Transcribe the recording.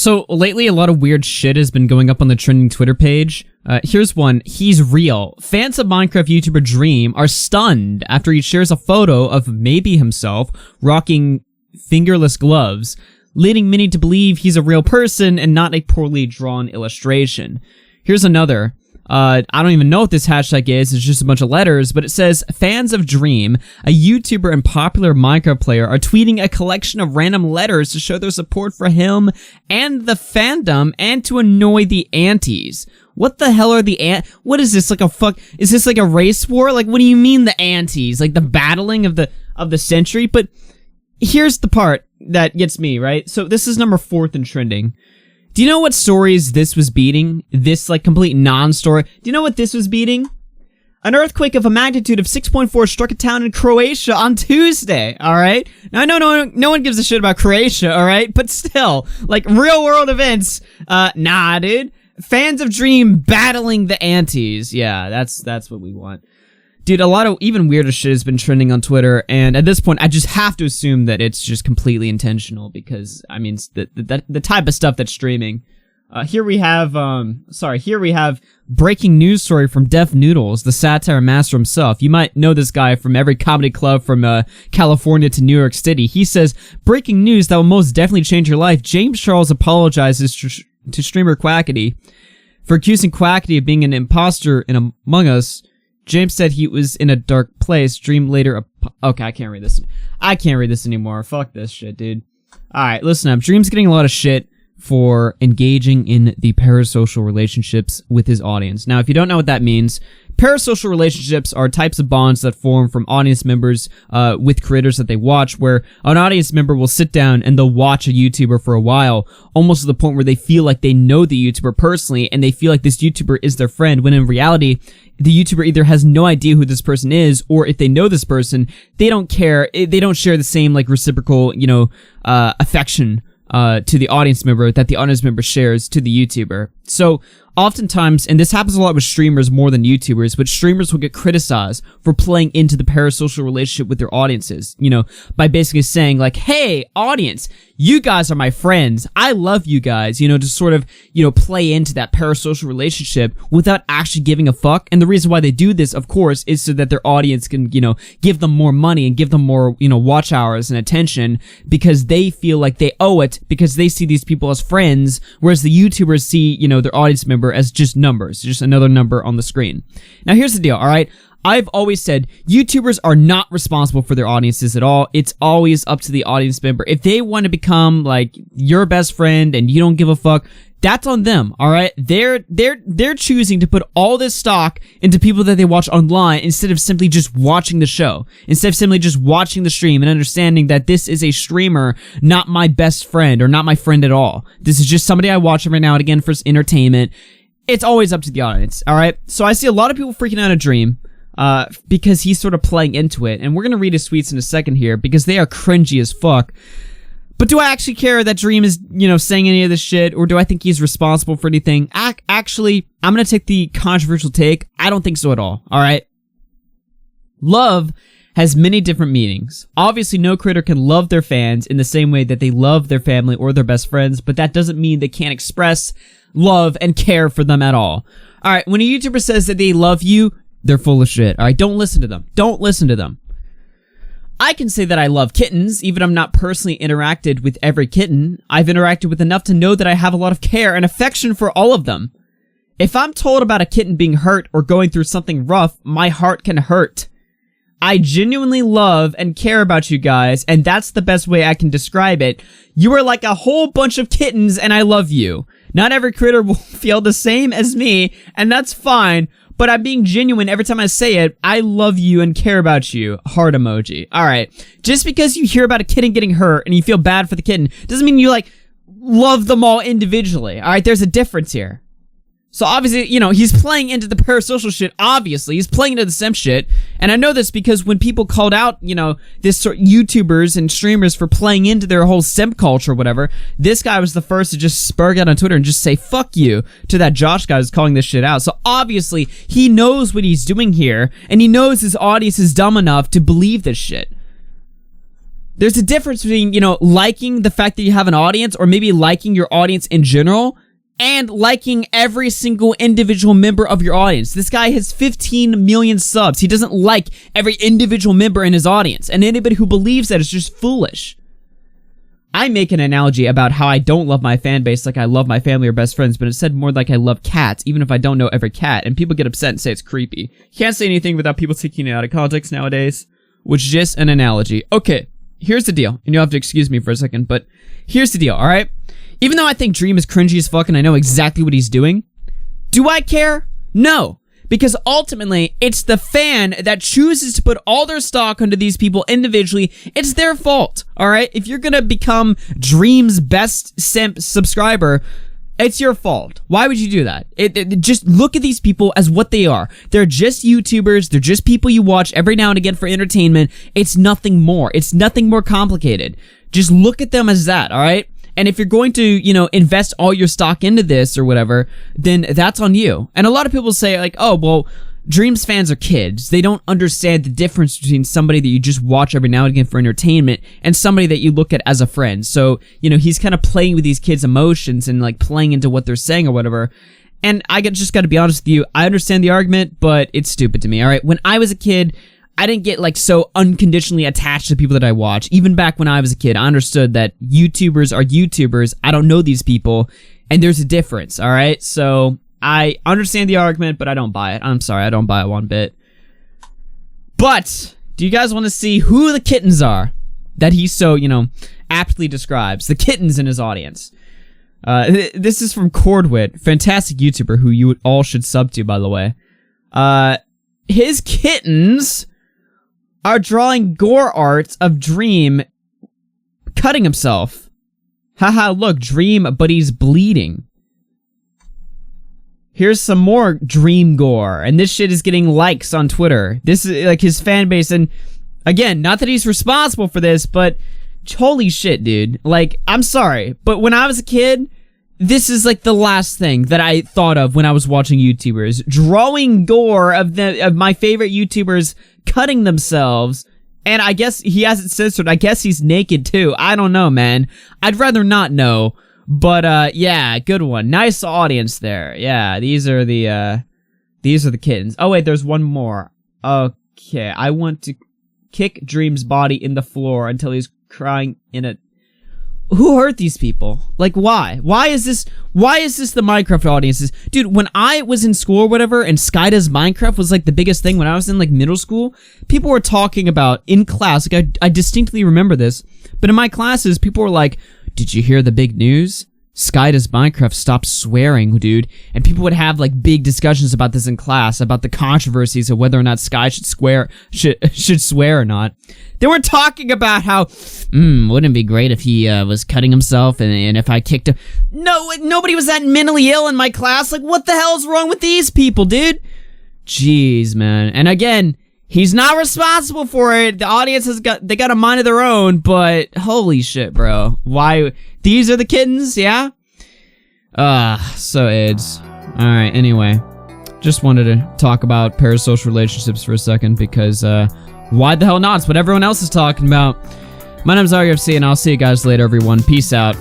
So lately, a lot of weird shit has been going up on the trending Twitter page. Here's one. He's real. Fans of Minecraft YouTuber Dream are stunned after he shares a photo of maybe himself rocking fingerless gloves, leading many to believe he's a real person and not a poorly drawn illustration. Here's another. I don't even know what this hashtag is, it's just a bunch of letters, but it says, fans of Dream, a YouTuber and popular Minecraft player, are tweeting a collection of random letters to show their support for him and the fandom and to annoy the antis. What the hell are the what is this, like is this like a race war? Like, what do you mean the antis? Like the battling of the century? But here's the part that gets me, right? So this is number 4th in trending. Do you know what stories this was beating? This, like, complete non-story. Do you know what this was beating? An earthquake of a magnitude of 6.4 struck a town in Croatia on Tuesday, alright? Now, I know no one gives a shit about Croatia, alright? But still, like, real-world events, nah, dude. Fans of Dream battling the antis. Yeah, that's what we want. Dude, a lot of even weirder shit has been trending on Twitter, and at this point, I just have to assume that it's just completely intentional, because, I mean, the type of stuff that's streaming. Here we have breaking news story from Def Noodles, the satire master himself. You might know this guy from every comedy club from California to New York City. He says, breaking news that will most definitely change your life. James Charles apologizes to streamer Quackity for accusing Quackity of being an imposter in Among Us. James said he was in a dark place. Dream later... Okay, I can't read this. I can't read this anymore. Fuck this shit, dude. Alright, listen up. Dream's getting a lot of shit for engaging in the parasocial relationships with his audience. Now, if you don't know what that means, parasocial relationships are types of bonds that form from audience members with creators that they watch, where an audience member will sit down and they'll watch a YouTuber for a while, almost to the point where they feel like they know the YouTuber personally, and they feel like this YouTuber is their friend, when in reality, the YouTuber either has no idea who this person is, or if they know this person, they don't care, they don't share the same, like, reciprocal, affection to the audience member that the audience member shares to the YouTuber. So, oftentimes, and this happens a lot with streamers more than YouTubers, but streamers will get criticized for playing into the parasocial relationship with their audiences, by basically saying, like, hey, audience, you guys are my friends, I love you guys, to sort of, play into that parasocial relationship without actually giving a fuck. And the reason why they do this, of course, is so that their audience can, give them more money and give them more, watch hours and attention, because they feel like they owe it, because they see these people as friends, whereas the YouTubers see, their audience member as just numbers, just another number on the screen. Now, here's the deal, alright? I've always said YouTubers are not responsible for their audiences at all. It's always up to the audience member. If they want to become, like, your best friend and you don't give a fuck, that's on them, alright? They're choosing to put all this stock into people that they watch online instead of simply just watching the show. Instead of simply just watching the stream and understanding that this is a streamer, not my best friend, or not my friend at all. This is just somebody I watch every now and again for entertainment. It's always up to the audience, alright? So I see a lot of people freaking out at Dream, because he's sort of playing into it, and we're gonna read his tweets in a second here, because they are cringy as fuck. But do I actually care that Dream is, saying any of this shit, or do I think he's responsible for anything? Actually, I'm gonna take the controversial take. I don't think so at all, alright? Love has many different meanings. Obviously, no creator can love their fans in the same way that they love their family or their best friends, but that doesn't mean they can't express love and care for them at all. Alright, when a YouTuber says that they love you, they're full of shit, alright? Don't listen to them. Don't listen to them. I can say that I love kittens, even if I'm not personally interacted with every kitten. I've interacted with enough to know that I have a lot of care and affection for all of them. If I'm told about a kitten being hurt or going through something rough, my heart can hurt. I genuinely love and care about you guys, and that's the best way I can describe it. You are like a whole bunch of kittens, and I love you. Not every critter will feel the same as me, and that's fine, but I'm being genuine every time I say it. I love you and care about you. Heart emoji. Alright. Just because you hear about a kitten getting hurt and you feel bad for the kitten doesn't mean you, like, love them all individually. Alright, there's a difference here. So obviously, he's playing into the parasocial shit, obviously. He's playing into the simp shit. And I know this because when people called out, this sort of YouTubers and streamers for playing into their whole simp culture or whatever, this guy was the first to just spurg out on Twitter and just say, fuck you, to that Josh guy who's calling this shit out. So obviously, he knows what he's doing here, and he knows his audience is dumb enough to believe this shit. There's a difference between, liking the fact that you have an audience, or maybe liking your audience in general, and liking every single individual member of your audience. This guy has 15 million subs. He doesn't like every individual member in his audience, and anybody who believes that is just foolish. I make an analogy about how I don't love my fan base like I love my family or best friends, but instead more like I love cats, even if I don't know every cat, and people get upset and say it's creepy. Can't say anything without people taking it out of context nowadays, which is just an analogy. Okay, here's the deal, and you'll have to excuse me for a second, but here's the deal, alright? Even though I think Dream is cringy as fuck and I know exactly what he's doing, do I care? No. Because ultimately, it's the fan that chooses to put all their stock onto these people individually. It's their fault, alright? If you're gonna become Dream's best simp subscriber, it's your fault. Why would you do that? Just look at these people as what they are. They're just YouTubers. They're just people you watch every now and again for entertainment. It's nothing more. It's nothing more complicated. Just look at them as that, alright? And if you're going to, invest all your stock into this or whatever, then that's on you. And a lot of people say, like, oh, well, Dream's fans are kids. They don't understand the difference between somebody that you just watch every now and again for entertainment and somebody that you look at as a friend. So, he's kind of playing with these kids' emotions and, like, playing into what they're saying or whatever. And I just gotta be honest with you, I understand the argument, but it's stupid to me, alright? When I was a kid, I didn't get, like, so unconditionally attached to people that I watch. Even back when I was a kid, I understood that YouTubers are YouTubers. I don't know these people, and there's a difference, alright? So, I understand the argument, but I don't buy it. I'm sorry, I don't buy it one bit. But, do you guys want to see who the kittens are that he so, aptly describes? The kittens in his audience. This is from Cordwit, fantastic YouTuber who you all should sub to, by the way. His kittens are drawing gore art of Dream cutting himself. Haha, look, Dream, but he's bleeding. Here's some more Dream gore, and this shit is getting likes on Twitter. This is, like, his fan base, and, again, not that he's responsible for this, but holy shit, dude. Like, I'm sorry, but when I was a kid, this is, like, the last thing that I thought of when I was watching YouTubers. Drawing gore of my favorite YouTubers cutting themselves, and I guess he has it censored. I guess he's naked, too. I don't know, man. I'd rather not know, but, yeah, good one. Nice audience there. Yeah, these are the kittens. Oh, wait, there's one more. Okay, I want to kick Dream's body in the floor until he's crying in a... Who hurt these people? Like, why? Why is this the Minecraft audiences? Dude, when I was in school or whatever, and Sky Does Minecraft was, like, the biggest thing when I was in, like, middle school, people were talking about, in class, like, I distinctly remember this, but in my classes, people were like, did you hear the big news? Sky Does Minecraft stopped swearing, dude. And people would have, like, big discussions about this in class, about the controversies of whether or not Sky should swear or not. They weren't talking about how, wouldn't it be great if he was cutting himself and if I kicked him. No, nobody was that mentally ill in my class. Like, what the hell's wrong with these people, dude? Jeez, man. And again, he's not responsible for it. The audience they got a mind of their own, but holy shit, bro. Why? These are the kittens, yeah? So AIDS. Alright, anyway. Just wanted to talk about parasocial relationships for a second because, why the hell not? It's what everyone else is talking about. My name's RUFC, and I'll see you guys later, everyone. Peace out.